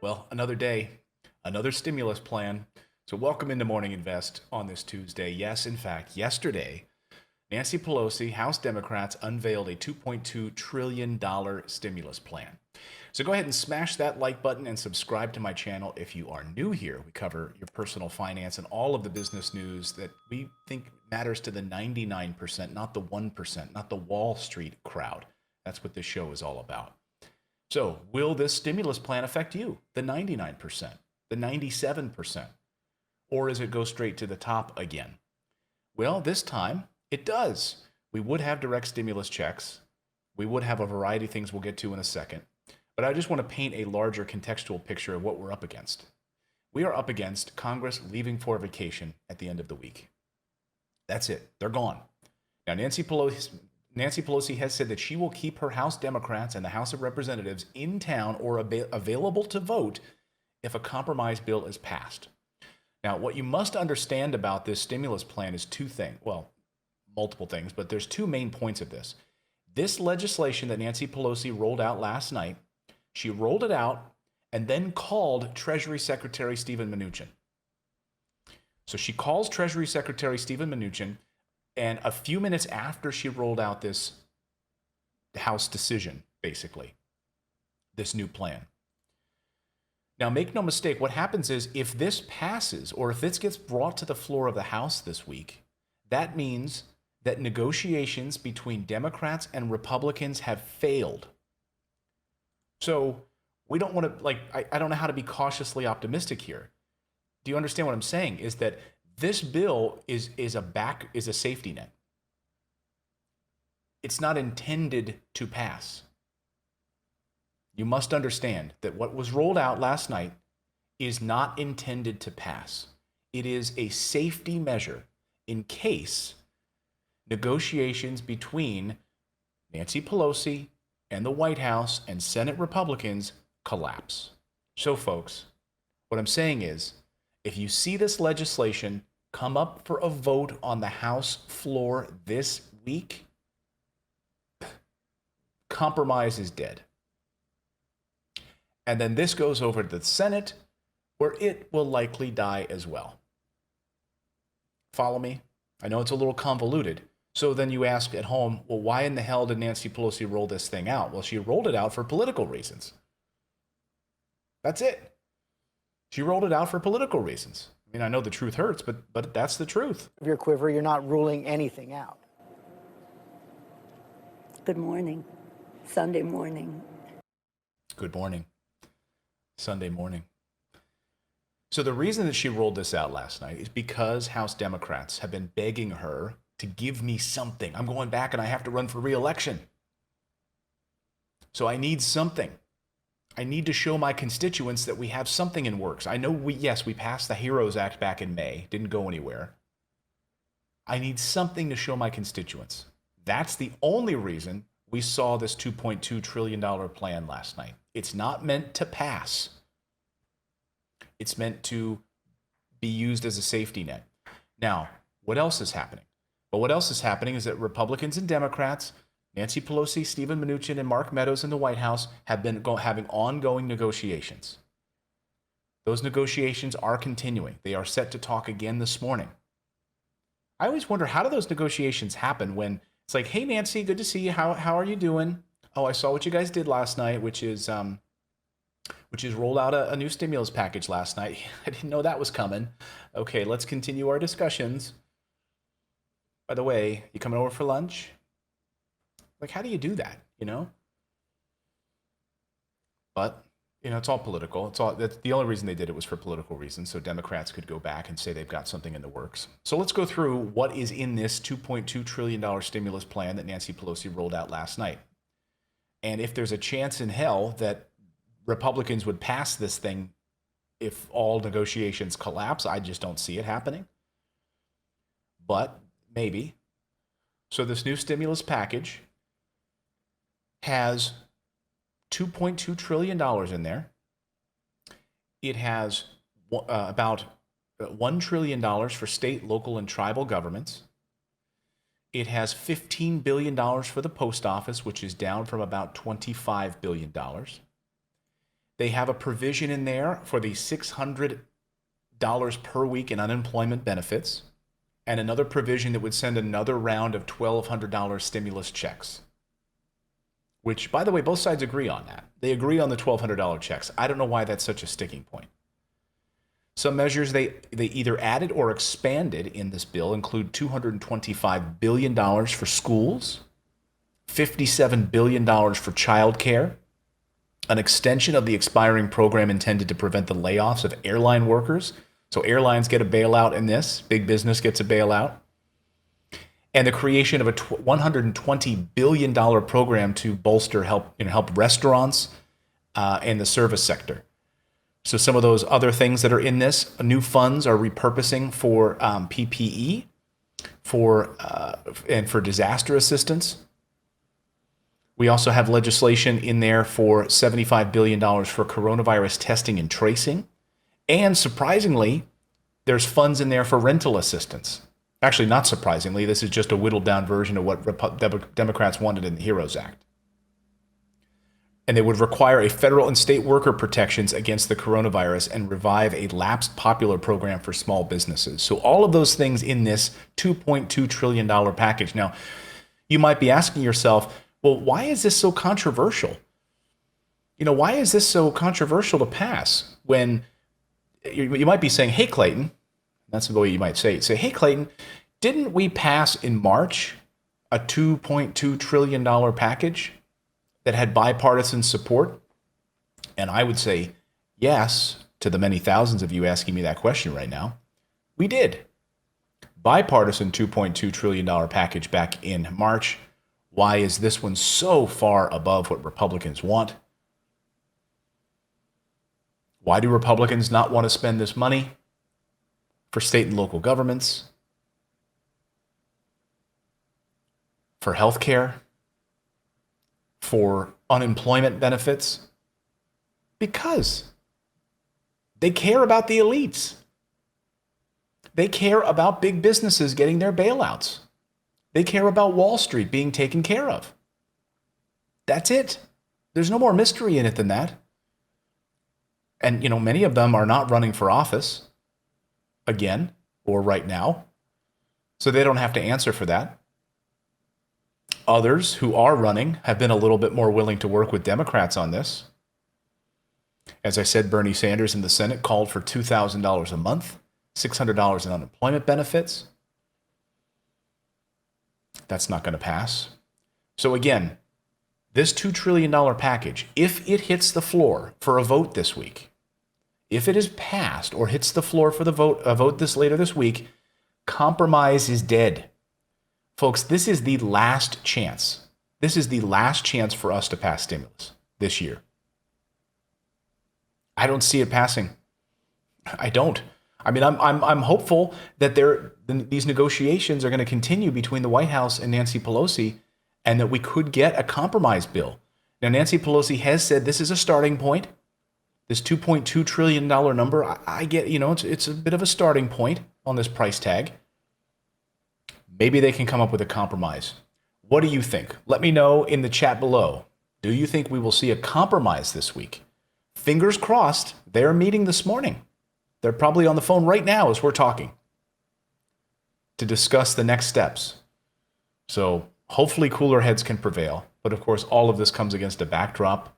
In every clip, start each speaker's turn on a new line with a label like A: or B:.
A: Well, another day, another stimulus plan. So, welcome into Morning Invest on this Tuesday. Yes, in fact, yesterday, Nancy Pelosi, House Democrats, unveiled a $2.2 trillion stimulus plan. So, go ahead and smash that like button and subscribe to my channel if you are new here. We cover your personal finance and all of the business news that we think matters to the 99%, not the 1%, not the Wall Street crowd. That's what this show is all about. So, will this stimulus plan affect you, the 99%, the 97%, or does it go straight to the top again? Well, this time it does. We would have direct stimulus checks. We would have a variety of things we'll get to in a second. But I just want to paint a larger contextual picture of what we're up against. We are up against Congress leaving for vacation at the end of the week. That's it. They're gone. Now, Nancy Pelosi has said that she will keep her House Democrats and the House of Representatives in town or available to vote if a compromise bill is passed. Now, what you must understand about this stimulus plan is two things. Well, multiple things, but there's two main points of this. This legislation that Nancy Pelosi rolled out last night, she rolled it out and then called Treasury Secretary Steven Mnuchin. So she calls Treasury Secretary Steven Mnuchin, and a few minutes after she rolled out this House decision, basically, this new plan. Now, make no mistake, what happens is if this passes or if this gets brought to the floor of the House this week, that means that negotiations between Democrats and Republicans have failed. So we don't want to, I don't know how to be cautiously optimistic here. Do you understand what I'm saying? Is that this bill is a safety net. It's not intended to pass. You must understand that what was rolled out last night is not intended to pass. It is a safety measure in case negotiations between Nancy Pelosi and the White House and Senate Republicans collapse. So, folks, what I'm saying is, if you see this legislation come up for a vote on the House floor this week, compromise is dead. And then this goes over to the Senate, where it will likely die as well. Follow me? I know it's a little convoluted. So then you ask at home, well, why in the hell did Nancy Pelosi roll this thing out? Well, she rolled it out for political reasons. That's it. She rolled it out for political reasons. I mean, I know the truth hurts, but that's the truth.
B: Of your quiver, you're not ruling anything out.
C: Good morning. Sunday morning.
A: Good morning. Sunday morning. So the reason that she rolled this out last night is because House Democrats have been begging her to give me something. I'm going back and I have to run for re-election. So I need something. I need to show my constituents that we have something in works. I know we passed the HEROES Act back in May. Didn't go anywhere. I need something to show my constituents. That's the only reason we saw this $2.2 trillion plan last night. It's not meant to pass. It's meant to be used as a safety net. Now, what else is happening? Well, what else is happening is that Republicans and Democrats, Nancy Pelosi, Steven Mnuchin, and Mark Meadows in the White House have been having ongoing negotiations. Those negotiations are continuing. They are set to talk again this morning. I always wonder, how do those negotiations happen when it's like, hey, Nancy, good to see you. How are you doing? Oh, I saw what you guys did last night, which is rolled out a new stimulus package last night. I didn't know that was coming. Okay, let's continue our discussions. By the way, you coming over for lunch? Like, how do you do that, you know? But, you know, it's all political. That's the only reason they did it was for political reasons, so Democrats could go back and say they've got something in the works. So let's go through what is in this $2.2 trillion stimulus plan that Nancy Pelosi rolled out last night. And if there's a chance in hell that Republicans would pass this thing if all negotiations collapse, I just don't see it happening. But maybe. So this new stimulus package has $2.2 trillion in there. It has about $1 trillion for state, local, and tribal governments. It has $15 billion for the post office, which is down from about $25 billion. They have a provision in there for the $600 per week in unemployment benefits, and another provision that would send another round of $1,200 stimulus checks. Which, by the way, both sides agree on that. They agree on the $1,200 checks. I don't know why that's such a sticking point. Some measures they either added or expanded in this bill include $225 billion for schools, $57 billion for childcare, an extension of the expiring program intended to prevent the layoffs of airline workers. So airlines get a bailout in this, big business gets a bailout, and the creation of a $120 billion program to bolster help restaurants and the service sector. So some of those other things that are in this, new funds are repurposing for PPE, and for disaster assistance. We also have legislation in there for $75 billion for coronavirus testing and tracing. And surprisingly, there's funds in there for rental assistance. Actually, not surprisingly, this is just a whittled down version of what Democrats wanted in the HEROES Act. And they would require a federal and state worker protections against the coronavirus and revive a lapsed popular program for small businesses. So all of those things in this $2.2 trillion package. Now, you might be asking yourself, well, why is this so controversial? Why is this so controversial to pass? When you might be saying, hey, Clayton, that's the way you might say, hey, Clayton, didn't we pass in March a $2.2 trillion package that had bipartisan support? And I would say yes to the many thousands of you asking me that question right now. We did. Bipartisan $2.2 trillion package back in March. Why is this one so far above what Republicans want? Why do Republicans not want to spend this money for state and local governments, for health care, for unemployment benefits? Because they care about the elites. They care about big businesses getting their bailouts. They care about Wall Street being taken care of. That's it. There's no more mystery in it than that. And, many of them are not running for office again or right now, so they don't have to answer for that. Others who are running have been a little bit more willing to work with Democrats on this. As I said, Bernie Sanders in the Senate called for $2,000 a month, $600 in unemployment benefits. That's not going to pass. So again, this $2 trillion package, if it hits the floor for a vote this week, if it is passed or hits the floor for a vote later this week, compromise is dead. Folks, this is the last chance. This is the last chance for us to pass stimulus this year. I don't see it passing. I don't. I mean, I'm hopeful that these negotiations are going to continue between the White House and Nancy Pelosi, and that we could get a compromise bill. Now, Nancy Pelosi has said this is a starting point. This $2.2 trillion number, I get, it's a bit of a starting point on this price tag. Maybe they can come up with a compromise. What do you think? Let me know in the chat below. Do you think we will see a compromise this week? Fingers crossed. They're meeting this morning. They're probably on the phone right now as we're talking to discuss the next steps. So hopefully cooler heads can prevail. But of course, all of this comes against a backdrop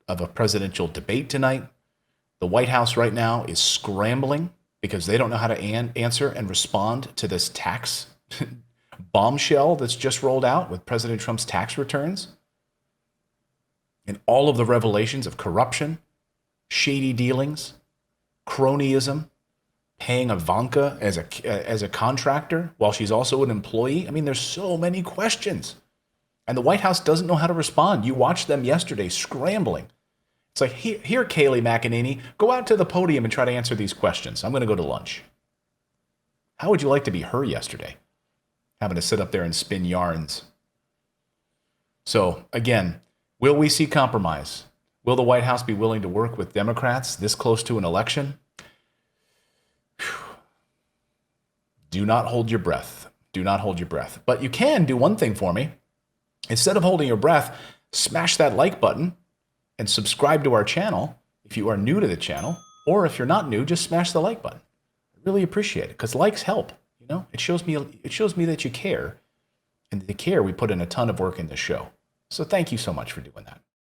A: of a presidential debate tonight. The White House right now is scrambling because they don't know how to answer and respond to this tax bombshell that's just rolled out with President Trump's tax returns and all of the revelations of corruption, shady dealings, cronyism, paying Ivanka as a contractor while she's also an employee. I mean, there's so many questions. And the White House doesn't know how to respond. You watched them yesterday scrambling. It's like, here, Kayleigh McEnany, go out to the podium and try to answer these questions. I'm going to go to lunch. How would you like to be her yesterday? Having to sit up there and spin yarns. So, again, will we see compromise? Will the White House be willing to work with Democrats this close to an election? Do not hold your breath. Do not hold your breath. But you can do one thing for me. Instead of holding your breath, smash that like button and subscribe to our channel if you are new to the channel, or if you're not new, just smash the like button. I really appreciate it because likes help. You know, it shows me that you care, and to care, we put in a ton of work in this show. So thank you so much for doing that.